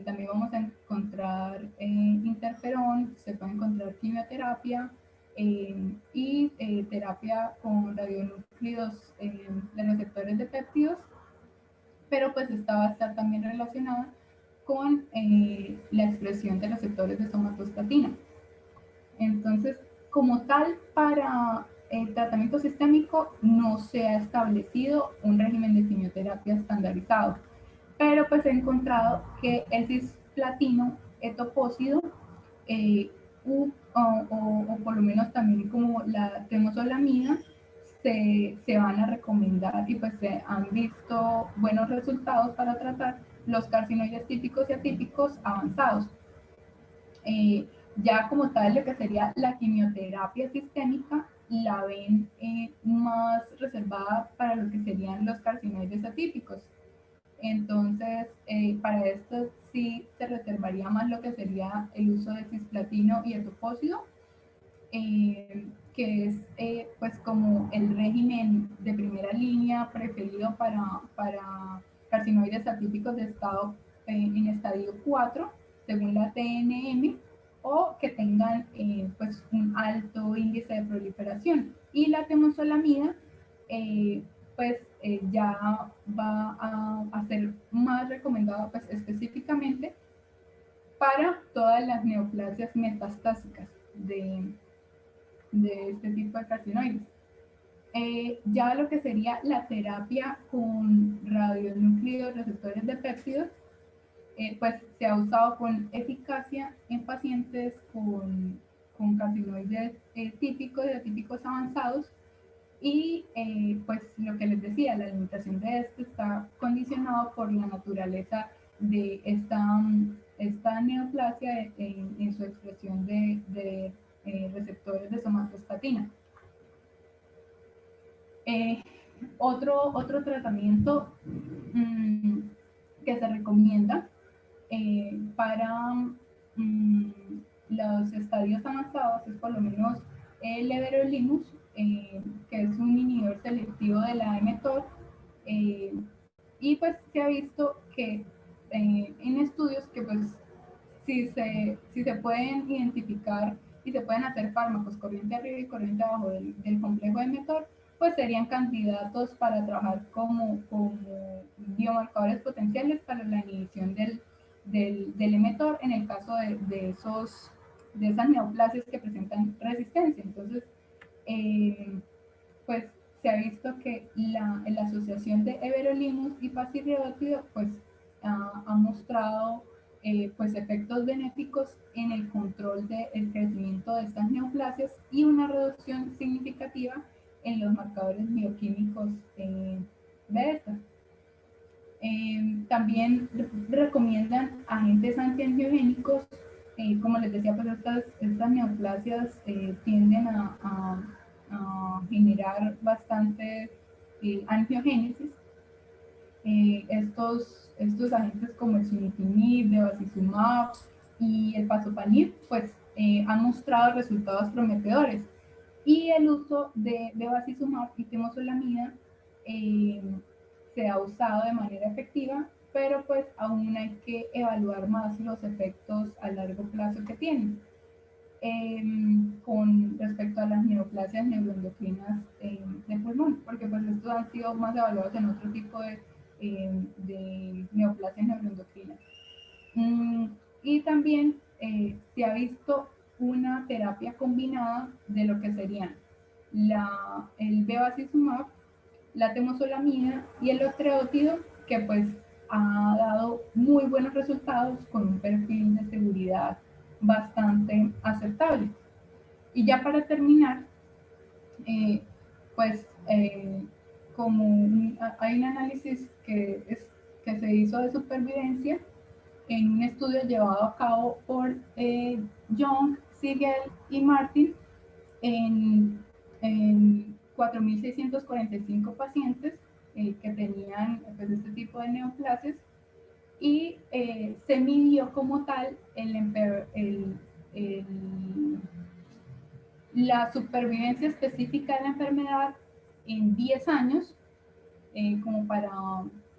También vamos a encontrar interferón, se puede encontrar quimioterapia y terapia con radionúclidos de receptores de péptidos, pero pues esta va a estar también relacionada con la expresión de receptores de somatostatina. Entonces, como tal, para el tratamiento sistémico no se ha establecido un régimen de quimioterapia estandarizado, pero pues he encontrado que el cisplatino etopósido o por lo menos también como la temozolomida se van a recomendar y pues se han visto buenos resultados para tratar los carcinoides típicos y atípicos avanzados. Ya como tal, lo que sería la quimioterapia sistémica la ven más reservada para lo que serían los carcinoides atípicos. Entonces, para esto sí se reservaría más lo que sería el uso de cisplatino y etopósido, que es pues como el régimen de primera línea preferido para carcinoides atípicos de estado en estadio 4, según la TNM, o que tengan pues un alto índice de proliferación. Y la temozolomida pues ya va a ser más recomendada pues específicamente para todas las neoplasias metastásicas de este tipo de carcinoides. Ya lo que sería la terapia con radionúclidos receptores de péptidos, pues se ha usado con eficacia en pacientes con carcinoides típicos y atípicos avanzados. Y pues lo que les decía, la limitación de este está condicionado por la naturaleza de esta neoplasia en su expresión de receptores de somatostatina. Otro tratamiento que se recomienda para los estadios avanzados es por lo menos el everolimus, que es un inhibidor selectivo de la mTOR, y pues se ha visto que en estudios que pues si se pueden identificar y se pueden hacer fármacos corriente arriba y corriente abajo del complejo de mTOR, pues serían candidatos para trabajar como biomarcadores potenciales para la inhibición del mTOR en el caso de esas neoplasias que presentan resistencia. Entonces, pues se ha visto que la asociación de everolimus y pasirriótido pues ha mostrado pues efectos benéficos en el control del crecimiento de estas neoplasias y una reducción significativa en los marcadores bioquímicos de estas. También recomiendan agentes antiangiogénicos. Como les decía, pues estas neoplasias tienden a generar bastante angiogénesis. Estos agentes como el sunitinib, bevacizumab y el pazopanib, pues han mostrado resultados prometedores. Y el uso de bevacizumab y temozolomida se ha usado de manera efectiva, pero pues aún hay que evaluar más los efectos a largo plazo que tienen. Con respecto a las neoplasias neuroendocrinas de pulmón, porque pues estos han sido más evaluados en otro tipo de neoplasias neuroendocrinas. Y también se ha visto una terapia combinada de lo que serían el bevacizumab, la temozolomida y el octreótido, que pues ha dado muy buenos resultados con un perfil de seguridad bastante aceptable. Y ya para terminar, pues hay un análisis que se hizo de supervivencia en un estudio llevado a cabo por Young, Siegel y Martin en 4.645 pacientes que tenían pues, este tipo de neoplasias, y se midió como tal la supervivencia específica de la enfermedad en 10 años, como para,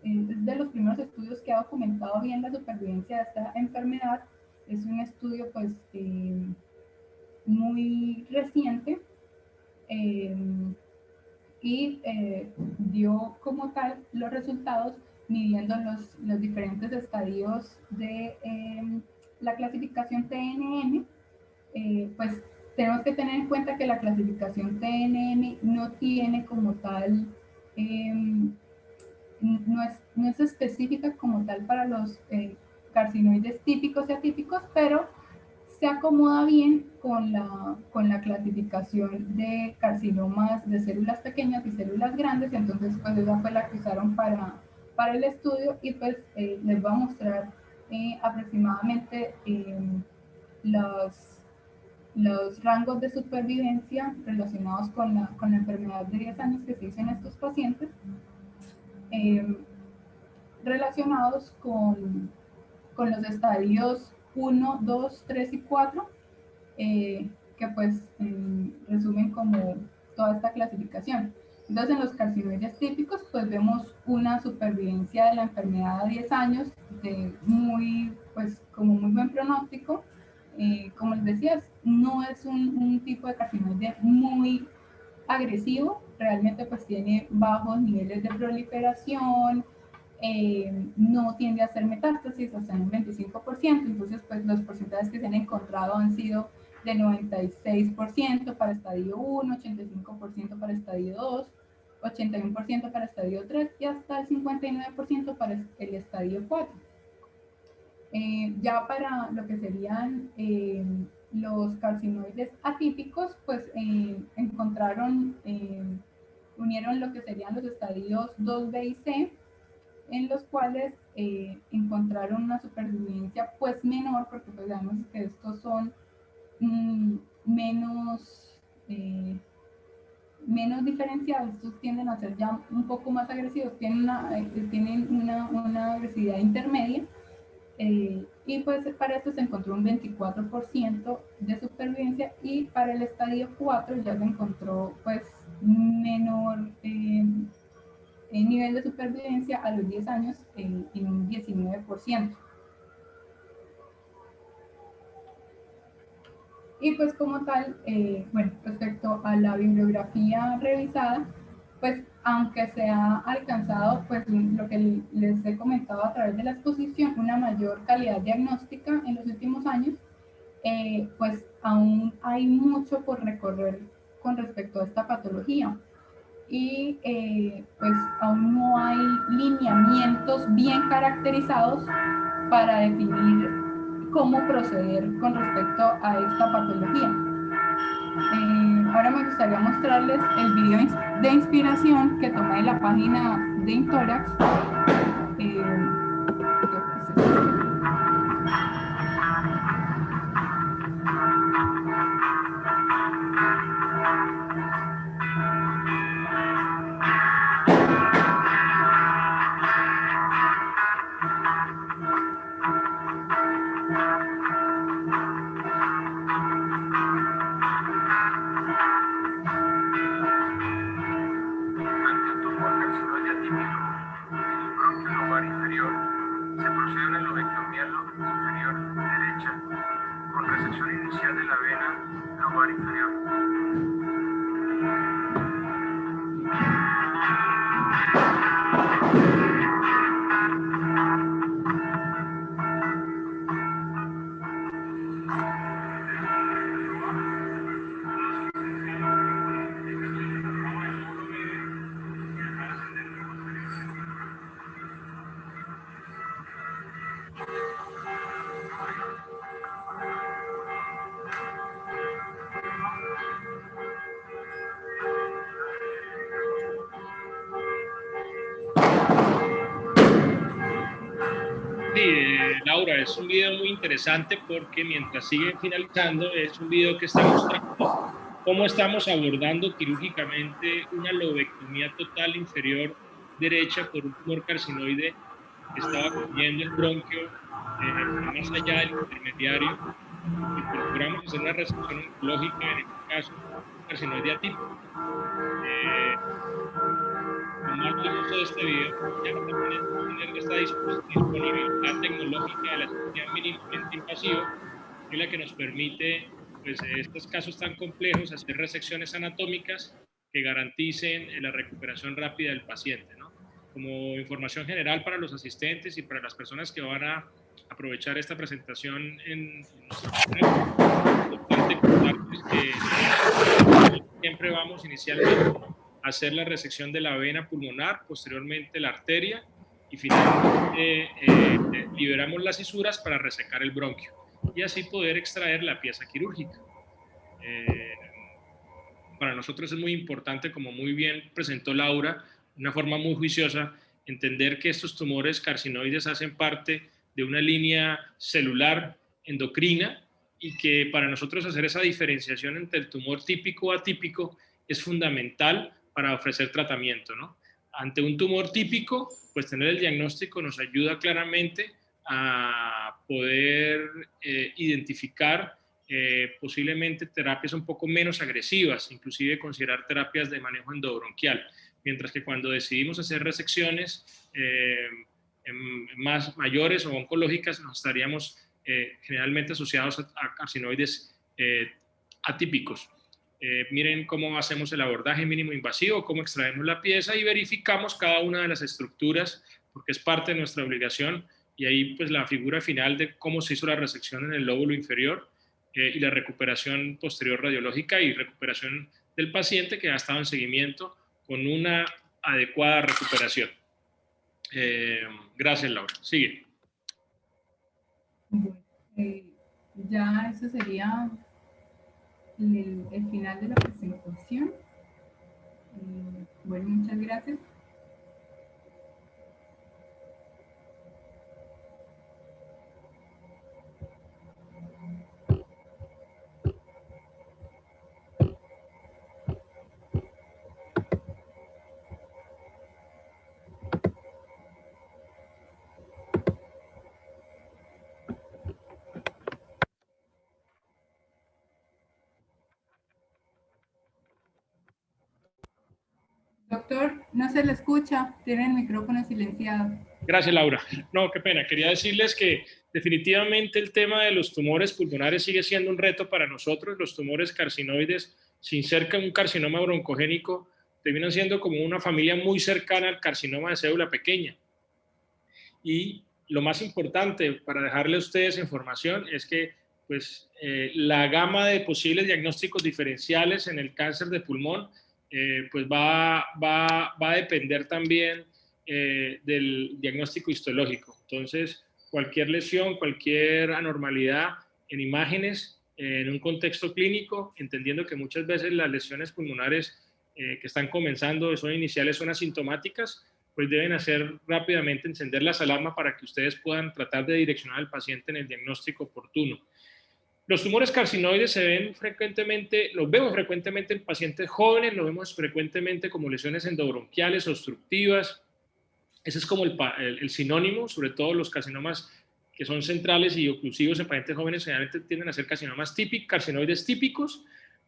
es de los primeros estudios que ha documentado bien la supervivencia de esta enfermedad. Es un estudio pues muy reciente, y dio como tal los resultados midiendo los diferentes estadios de la clasificación TNM. Pues tenemos que tener en cuenta que la clasificación TNM no tiene como tal, no es específica como tal para los carcinoides típicos y atípicos, pero se acomoda bien con la clasificación de carcinomas de células pequeñas y células grandes. Entonces pues esa fue la que usaron para el estudio, y pues les voy a mostrar aproximadamente los rangos de supervivencia relacionados con la enfermedad de 10 años que se hizo en estos pacientes, relacionados con los estadios 1, 2, 3 y 4, que pues resumen como toda esta clasificación. Entonces en los carcinoides típicos pues vemos una supervivencia de la enfermedad a 10 años de como muy buen pronóstico. Como les decía, no es un tipo de carcinoide muy agresivo, realmente pues tiene bajos niveles de proliferación, no tiende a hacer metástasis hasta en un 25%, entonces pues los porcentajes que se han encontrado han sido de 96% para estadio 1, 85% para estadio 2, 81% para estadio 3 y hasta el 59% para el estadio 4. Ya para lo que serían los carcinoides atípicos, pues unieron lo que serían los estadios 2B y C, en los cuales encontraron una supervivencia pues menor, porque pues sabemos que estos son menos diferenciados. Estos tienden a ser ya un poco más agresivos, tienen una agresividad intermedia, Y pues para esto se encontró un 24% de supervivencia, y para el estadio 4 ya se encontró pues menor nivel de supervivencia a los 10 años en un 19%. Y pues como tal, bueno, respecto a la bibliografía revisada, pues aunque se ha alcanzado, pues lo que les he comentado a través de la exposición, una mayor calidad diagnóstica en los últimos años, pues aún hay mucho por recorrer con respecto a esta patología. Y pues aún no hay lineamientos bien caracterizados para definir cómo proceder con respecto a esta patología. Ahora me gustaría mostrarles el video de inspiración que tomé de la página de Intorax. Laura, es un video muy interesante porque mientras sigue finalizando, es un video que está mostrando cómo estamos abordando quirúrgicamente una lobectomía total inferior derecha por un tumor carcinoide que estaba cubriendo el bronquio más allá del intermediario, y procuramos hacer una resección oncológica, en este caso, un carcinoide atípico. Lo más valioso de este video ya también es tener esta disponibilidad tecnológica de la cirugía mínimamente invasiva, que es la que nos permite, pues, en estos casos tan complejos, hacer resecciones anatómicas que garanticen la recuperación rápida del paciente, ¿no? Como información general para los asistentes y para las personas que van a aprovechar esta presentación en nuestro canal, es importante contarles que siempre vamos inicialmente a hacer la resección de la vena pulmonar, posteriormente la arteria, y finalmente liberamos las cisuras para resecar el bronquio y así poder extraer la pieza quirúrgica. Para nosotros es muy importante, como muy bien presentó Laura, de una forma muy juiciosa, entender que estos tumores carcinoides hacen parte de una línea celular endocrina y que para nosotros hacer esa diferenciación entre el tumor típico o atípico es fundamental para ofrecer tratamiento, ¿no? Ante un tumor típico, pues tener el diagnóstico nos ayuda claramente a poder identificar posiblemente terapias un poco menos agresivas, inclusive considerar terapias de manejo endobronquial, mientras que cuando decidimos hacer resecciones más mayores o oncológicas, nos estaríamos generalmente asociados a carcinoides atípicos. Miren cómo hacemos el abordaje mínimo invasivo, cómo extraemos la pieza y verificamos cada una de las estructuras, porque es parte de nuestra obligación, y ahí pues la figura final de cómo se hizo la resección en el lóbulo inferior y la recuperación posterior radiológica y recuperación del paciente que ha estado en seguimiento con una adecuada recuperación. Gracias, Laura. Sigue. Bueno, ya eso sería el final de la presentación. Bueno, muchas gracias. No se le escucha, tiene el micrófono silenciado. Gracias, Laura. No, qué pena. Quería decirles que definitivamente el tema de los tumores pulmonares sigue siendo un reto para nosotros. Los tumores carcinoides, sin ser un carcinoma broncogénico, terminan siendo como una familia muy cercana al carcinoma de célula pequeña. Y lo más importante para dejarle a ustedes información es que pues, la gama de posibles diagnósticos diferenciales en el cáncer de pulmón pues va a depender también del diagnóstico histológico. Entonces, cualquier lesión, cualquier anormalidad en imágenes, en un contexto clínico, entendiendo que muchas veces las lesiones pulmonares que están comenzando, son iniciales, son asintomáticas, pues deben hacer rápidamente encender las alarmas para que ustedes puedan tratar de direccionar al paciente en el diagnóstico oportuno. Los tumores carcinoides se ven frecuentemente, los vemos frecuentemente en pacientes jóvenes, los vemos frecuentemente como lesiones endobronquiales obstructivas. Ese es como el sinónimo, sobre todo los carcinomas que son centrales y oclusivos en pacientes jóvenes generalmente tienden a ser carcinomas típicos, carcinoides típicos,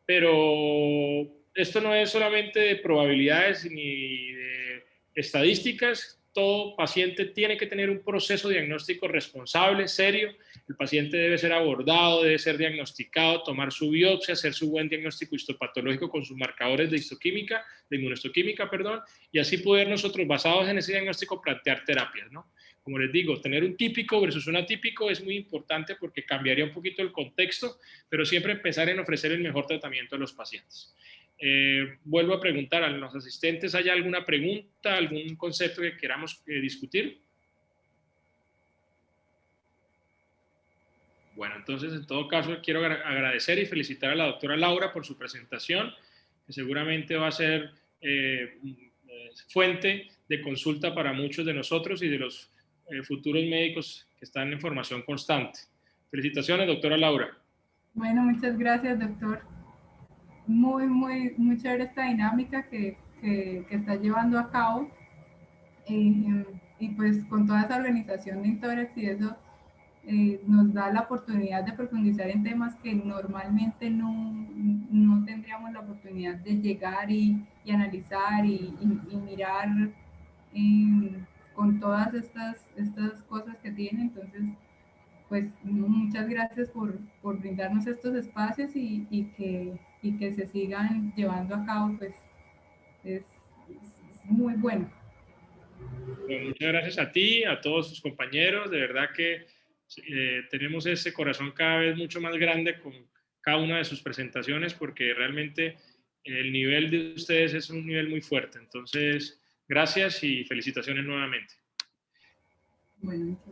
pero esto no es solamente de probabilidades ni de estadísticas. Todo paciente tiene que tener un proceso diagnóstico responsable, serio. El paciente debe ser abordado, debe ser diagnosticado, tomar su biopsia, hacer su buen diagnóstico histopatológico con sus marcadores de histoquímica, de inmunohistoquímica, perdón, y así poder nosotros, basados en ese diagnóstico, plantear terapias, ¿no? Como les digo, tener un típico versus un atípico es muy importante porque cambiaría un poquito el contexto, pero siempre pensar en ofrecer el mejor tratamiento a los pacientes. Vuelvo a preguntar a los asistentes, ¿hay alguna pregunta, algún concepto que queramos discutir? Bueno, entonces en todo caso quiero agradecer y felicitar a la doctora Laura por su presentación, que seguramente va a ser fuente de consulta para muchos de nosotros y de los futuros médicos que están en formación constante. Felicitaciones, doctora Laura. Bueno, muchas gracias, doctor. Muy chévere esta dinámica que está llevando a cabo. Y pues con toda esa organización de Intorex y eso, nos da la oportunidad de profundizar en temas que normalmente no tendríamos la oportunidad de llegar y analizar y mirar con todas estas cosas que tiene. Entonces, pues muchas gracias por brindarnos estos espacios y que se sigan llevando a cabo, pues es muy bueno. Bueno, muchas gracias a ti, a todos tus compañeros. De verdad que tenemos ese corazón cada vez mucho más grande con cada una de sus presentaciones porque realmente el nivel de ustedes es un nivel muy fuerte. Entonces, gracias y felicitaciones nuevamente. Bueno,